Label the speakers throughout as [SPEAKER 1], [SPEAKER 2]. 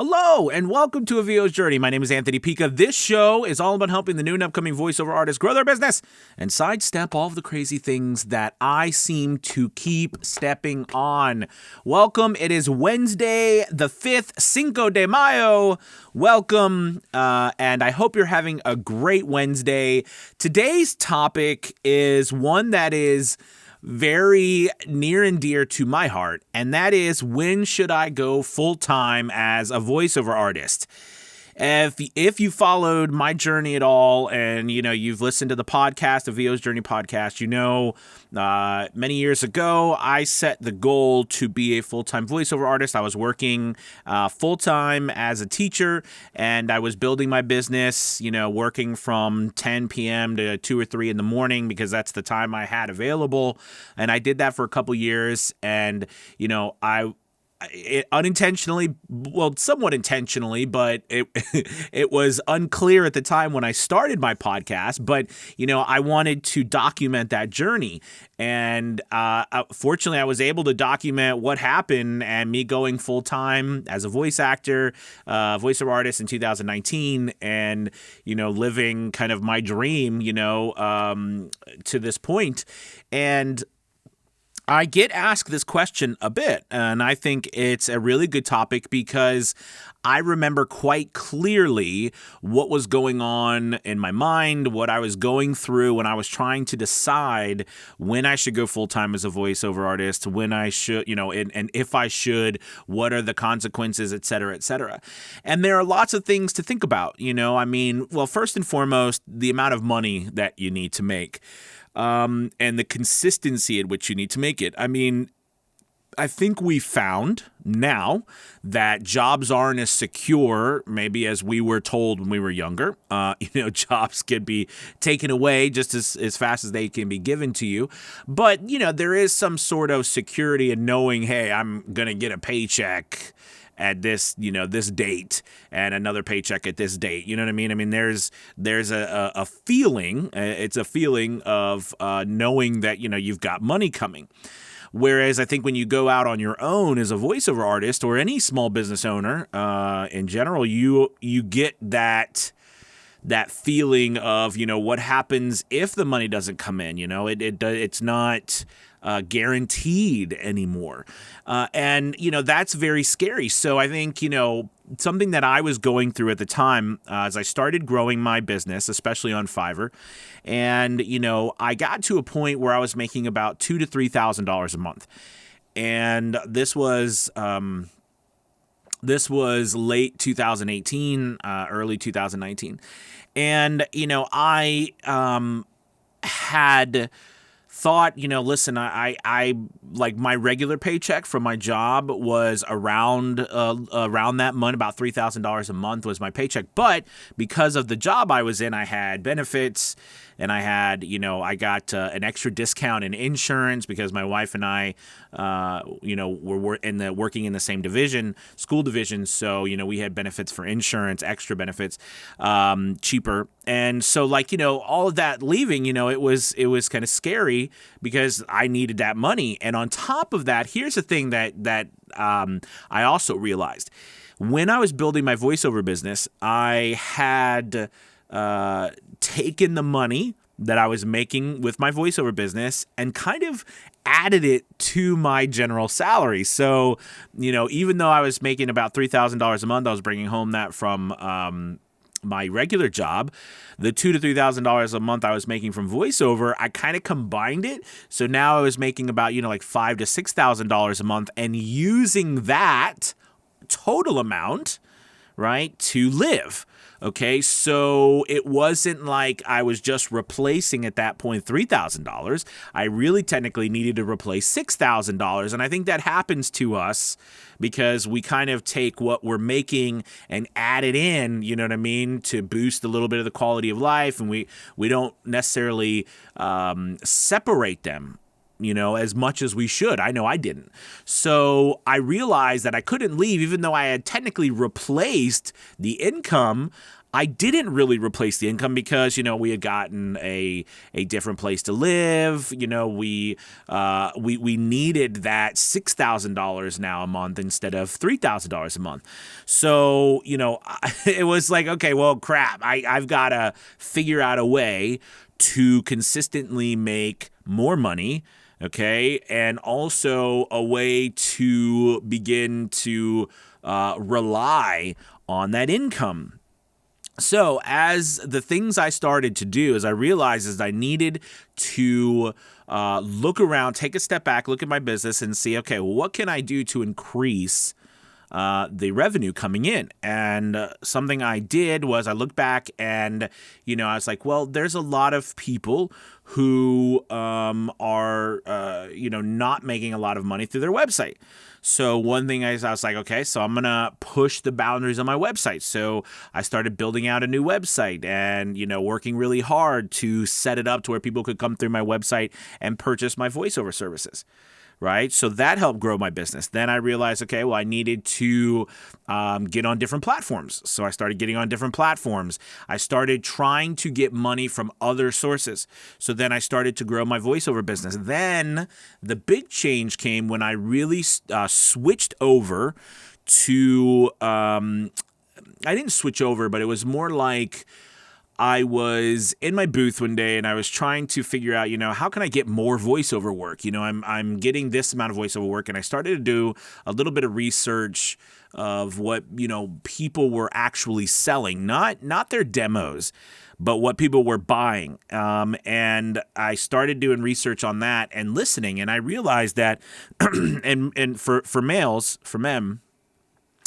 [SPEAKER 1] Hello, and welcome to A VO's Journey. My name is Anthony Pica. This show is all about helping the new and upcoming voiceover artists grow their business and sidestep all of the crazy things that I seem to keep stepping on. Welcome. It is Wednesday, the 5th, Cinco de Mayo. Welcome, and I hope you're having a great Wednesday. Today's topic is one that is very near and dear to my heart, and that is, when should I go full-time as a voiceover artist? If you followed my journey at all, and you've listened to the podcast, the VO's Journey podcast, many years ago I set the goal to be a full-time voiceover artist. I was working full-time as a teacher, and I was building my business, working from 10 p.m. to 2 or 3 in the morning because that's the time I had available. And I did that for a couple years, and unintentionally, well, somewhat intentionally, but it was unclear at the time when I started my podcast. But I wanted to document that journey, and fortunately, I was able to document what happened and me going full time as a voice actor, voiceover artist in 2019, and living kind of my dream, to this point. And I get asked this question a bit, and I think it's a really good topic because I remember quite clearly what was going on in my mind, what I was going through when I was trying to decide when I should go full-time as a voiceover artist, when I should, and if I should, what are the consequences, et cetera, et cetera. And there are lots of things to think about, well, first and foremost, the amount of money that you need to make. And the consistency at which you need to make it. I think we found now that jobs aren't as secure, maybe as we were told when we were younger. Jobs can be taken away just as fast as they can be given to you. But, there is some sort of security in knowing, hey, I'm going to get a paycheck at this, this date, and another paycheck at this date. You know what I mean? There's a feeling. It's a feeling of knowing that you've got money coming. Whereas I think when you go out on your own as a voiceover artist or any small business owner, in general, you get that feeling of what happens if the money doesn't come in. It's not guaranteed anymore. And that's very scary. So I think, something that I was going through at the time as I started growing my business, especially on Fiverr, and, I got to a point where I was making about $2,000 to $3,000 a month. And this was late 2018, early 2019. And, I had thought, listen, I like my regular paycheck from my job was around that month, about $3,000 a month was my paycheck. But because of the job I was in, I had benefits, and I had, I got an extra discount in insurance because my wife and I, were working in the same division, school division. So, we had benefits for insurance, extra benefits, cheaper. And so, all of that leaving, it was kind of scary because I needed that money. And on top of that, here's the thing that I also realized. When I was building my voiceover business, I had taken the money that I was making with my voiceover business and kind of added it to my general salary. So, even though I was making about $3,000 a month, I was bringing home that from my regular job. The $2,000 to $3,000 a month I was making from voiceover, I kind of combined it. So now I was making about, $5,000 to $6,000 a month, and using that total amount, right, to live. Okay, so it wasn't like I was just replacing at that point $3,000. I really technically needed to replace $6,000. And I think that happens to us because we kind of take what we're making and add it in, to boost a little bit of the quality of life. And we don't necessarily separate them, as much as we should. I know I didn't. So I realized that I couldn't leave, even though I had technically replaced the income. I didn't really replace the income because, we had gotten a different place to live. We needed that $6,000 now a month instead of $3,000 a month. So, it was like, okay, well, crap. I've got to figure out a way to consistently make more money. Okay. And also a way to begin to rely on that income. So as the things I started to do, as I realized is I needed to look around, take a step back, look at my business and see, okay, well, what can I do to increase the revenue coming in? And something I did was I looked back and, I was like, well, there's a lot of people who are, not making a lot of money through their website. So one thing is I was like, okay, so I'm going to push the boundaries on my website. So I started building out a new website and, working really hard to set it up to where people could come through my website and purchase my voiceover services. Right. So that helped grow my business. Then I realized, okay, well, I needed to get on different platforms. So I started getting on different platforms. I started trying to get money from other sources. So then I started to grow my voiceover business. Then the big change came when I really switched over to I didn't switch over, but it was more like I was in my booth one day and I was trying to figure out, how can I get more voiceover work? I'm getting this amount of voiceover work, and I started to do a little bit of research of what, people were actually selling, not their demos, but what people were buying. And I started doing research on that and listening, and I realized that, and for males, for men,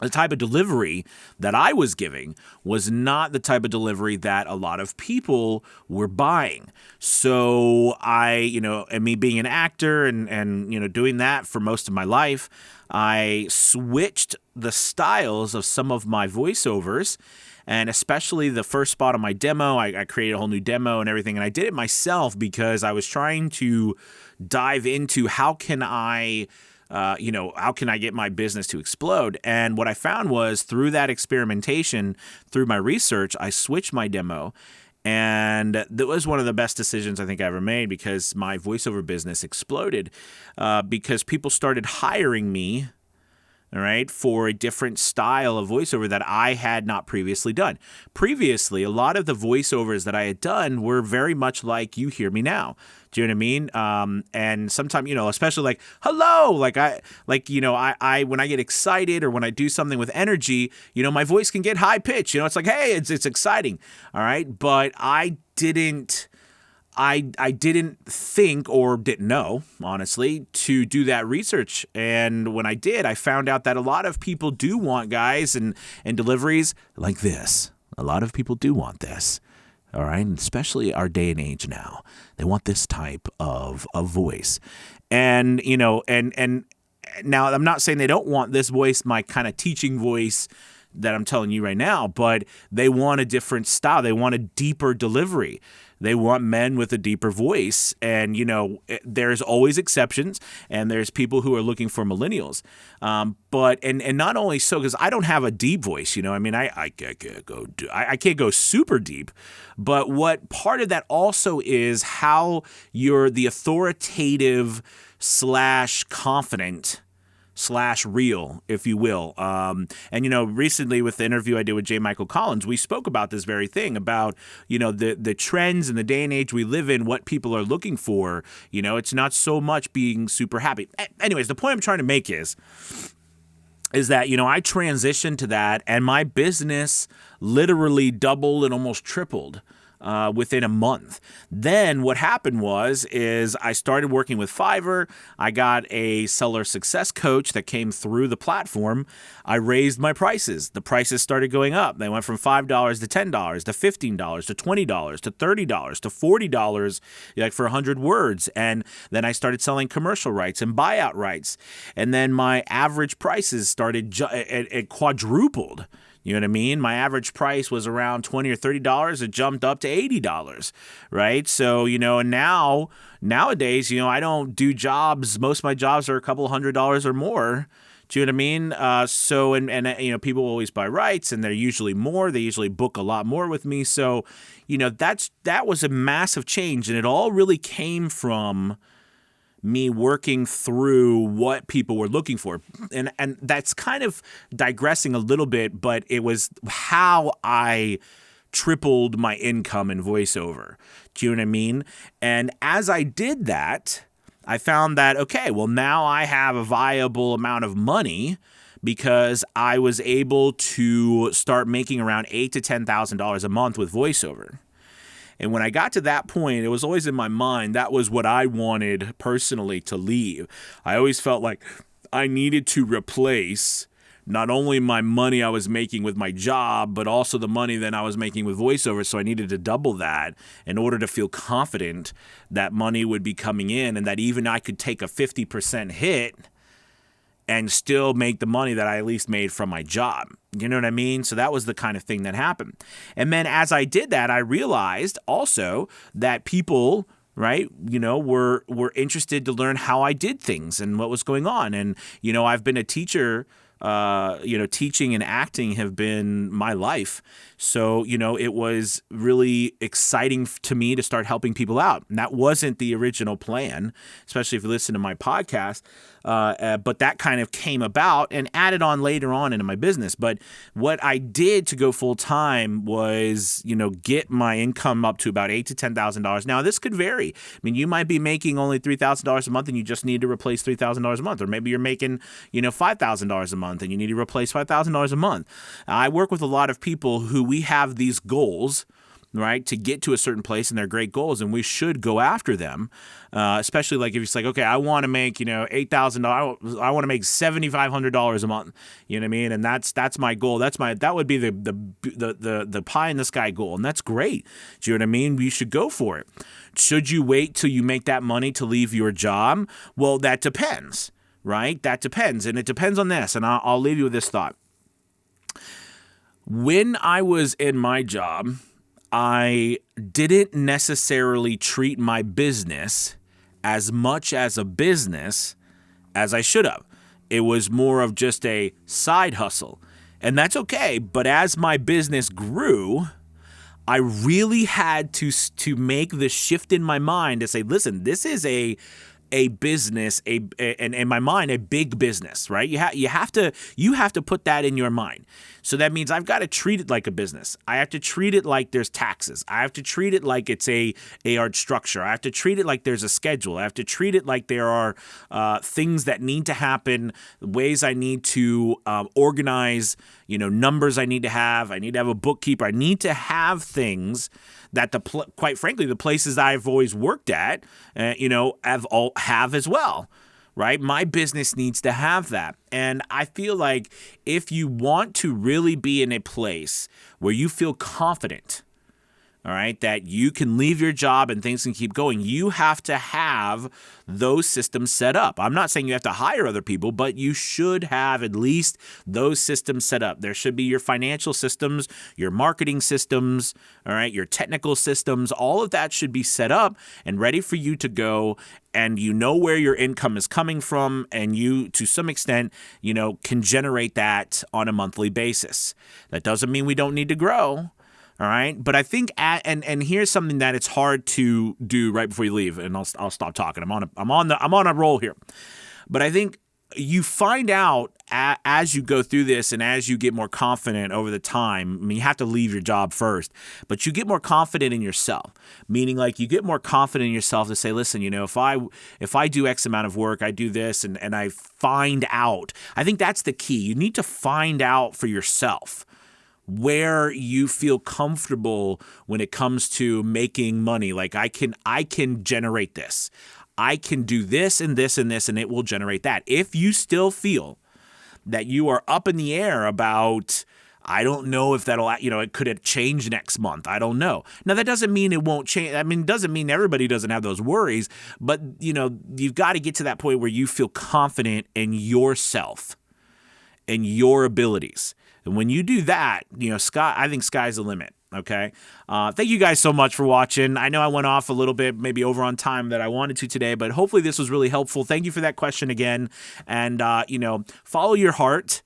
[SPEAKER 1] the type of delivery that I was giving was not the type of delivery that a lot of people were buying. So and me being an actor and doing that for most of my life, I switched the styles of some of my voiceovers. And especially the first spot on my demo, I created a whole new demo and everything. And I did it myself because I was trying to dive into how can I get my business to explode? And what I found was through that experimentation, through my research, I switched my demo. And that was one of the best decisions I think I ever made because my voiceover business exploded because people started hiring me, all right, for a different style of voiceover that I had not previously done. Previously, a lot of the voiceovers that I had done were very much like You Hear Me Now. Do you know what I mean? And sometimes, especially like, hello, I when I get excited or when I do something with energy, my voice can get high pitched. It's like, hey, it's exciting. All right. But I didn't think or didn't know, honestly, to do that research. And when I did, I found out that a lot of people do want guys and deliveries like this. A lot of people do want this. All right. And especially our day and age now. They want this type of voice. And, and now I'm not saying they don't want this voice, my kind of teaching voice that I'm telling you right now, but they want a different style. They want a deeper delivery. They want men with a deeper voice. And, there's always exceptions, and there's people who are looking for millennials. But not only so, because I don't have a deep voice, I can't go super deep. But what part of that also is how you're the authoritative / confident / real, if you will. Recently with the interview I did with J. Michael Collins, we spoke about this very thing about, the trends in the day and age we live in, what people are looking for. It's not so much being super happy. Anyways, the point I'm trying to make is that, I transitioned to that and my business literally doubled and almost tripled within a month. Then what happened is I started working with Fiverr. I got a seller success coach that came through the platform. I raised my prices. The prices started going up. They went from $5 to $10 to $15 to $20 to $30 to $40 like for 100 words. And then I started selling commercial rights and buyout rights. And then my average prices started it quadrupled. You know what I mean? My average price was around $20 or $30. It jumped up to $80, right? So, and nowadays, I don't do jobs. Most of my jobs are a couple $100 or more Do you know what I mean? People always buy rights, and they're usually more. They usually book a lot more with me. So, that was a massive change, and it all really came from me working through what people were looking for. And that's kind of digressing a little bit, but it was how I tripled my income in voiceover. Do you know what I mean? And as I did that, I found that, okay, well, now I have a viable amount of money because I was able to start making around $8,000 to $10,000 a month with voiceover. And when I got to that point, it was always in my mind, that was what I wanted personally to leave. I always felt like I needed to replace not only my money I was making with my job, but also the money that I was making with voiceover. So I needed to double that in order to feel confident that money would be coming in and that even I could take a 50% hit and still make the money that I at least made from my job. You know what I mean? So that was the kind of thing that happened. And then as I did that, I realized also that people, right, were interested to learn how I did things and what was going on. And, I've been a teacher. Teaching and acting have been my life. So, it was really exciting to me to start helping people out. And that wasn't the original plan, especially if you listen to my podcast. But that kind of came about and added on later on into my business. But what I did to go full time was, get my income up to about $8,000 to $10,000. Now, this could vary. I mean, you might be making only $3,000 a month and you just need to replace $3,000 a month. Or maybe you're making, $5,000 a month and you need to replace $5,000 a month. I work with a lot of people who we have these goals, right, to get to a certain place, and they're great goals, and we should go after them. Especially like if it's like, okay, I want to make $8,000, I want to make $7,500 a month. You know what I mean? And that's my goal. That would be the pie in the sky goal, and that's great. Do you know what I mean? You should go for it. Should you wait till you make that money to leave your job? Well, that depends, right? That depends, and it depends on this. And I'll leave you with this thought. When I was in my job, I didn't necessarily treat my business as much as a business as I should have. It was more of just a side hustle. And that's okay. But as my business grew, I really had to make the shift in my mind to say, listen, this is a business, and in my mind, a big business, right? You have to put that in your mind. So that means I've got to treat it like a business. I have to treat it like there's taxes. I have to treat it like it's a art structure. I have to treat it like there's a schedule. I have to treat it like there are things that need to happen, ways I need to organize, numbers I need to have. I need to have a bookkeeper. I need to have things that quite frankly, the places I've always worked at, have as well, right? My business needs to have that. And I feel like if you want to really be in a place where you feel confident, all right, that you can leave your job and things can keep going, you have to have those systems set up. I'm not saying you have to hire other people, but you should have at least those systems set up. There should be your financial systems, your marketing systems, all right, your technical systems. All of that should be set up and ready for you to go, and you know where your income is coming from, and you, to some extent, can generate that on a monthly basis. That doesn't mean we don't need to grow. All right. But I think and here's something that it's hard to do right before you leave. And I'll stop talking. I'm on a roll here. But I think you find out as you go through this and as you get more confident over the time. I mean, you have to leave your job first, but you get more confident in yourself, meaning like you get more confident in yourself to say, listen, if I do X amount of work, I do this and I find out. I think that's the key. You need to find out for yourself where you feel comfortable when it comes to making money. Like I can generate this. I can do this and this and this, and it will generate that. If you still feel that you are up in the air about, I don't know if that'll, it could change next month. I don't know. Now, that doesn't mean it won't change. I mean, it doesn't mean everybody doesn't have those worries, but, you've got to get to that point where you feel confident in yourself and your abilities. And when you do that, I think sky's the limit. Okay. Thank you guys so much for watching. I know I went off a little bit, maybe over on time that I wanted to today, but hopefully this was really helpful. Thank you for that question again. And, follow your heart.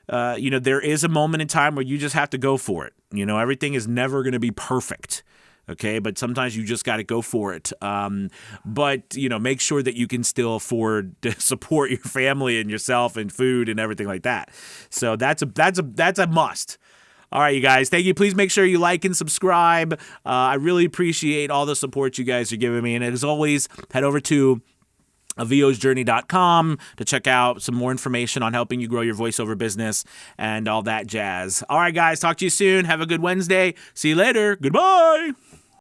[SPEAKER 1] There is a moment in time where you just have to go for it. Everything is never going to be perfect. Okay, but sometimes you just got to go for it. But make sure that you can still afford to support your family and yourself and food and everything like that. So that's a must. All right, you guys. Thank you. Please make sure you like and subscribe. I really appreciate all the support you guys are giving me. And as always, head over to VOsJourney.com to check out some more information on helping you grow your voiceover business and all that jazz. All right, guys. Talk to you soon. Have a good Wednesday. See you later. Goodbye.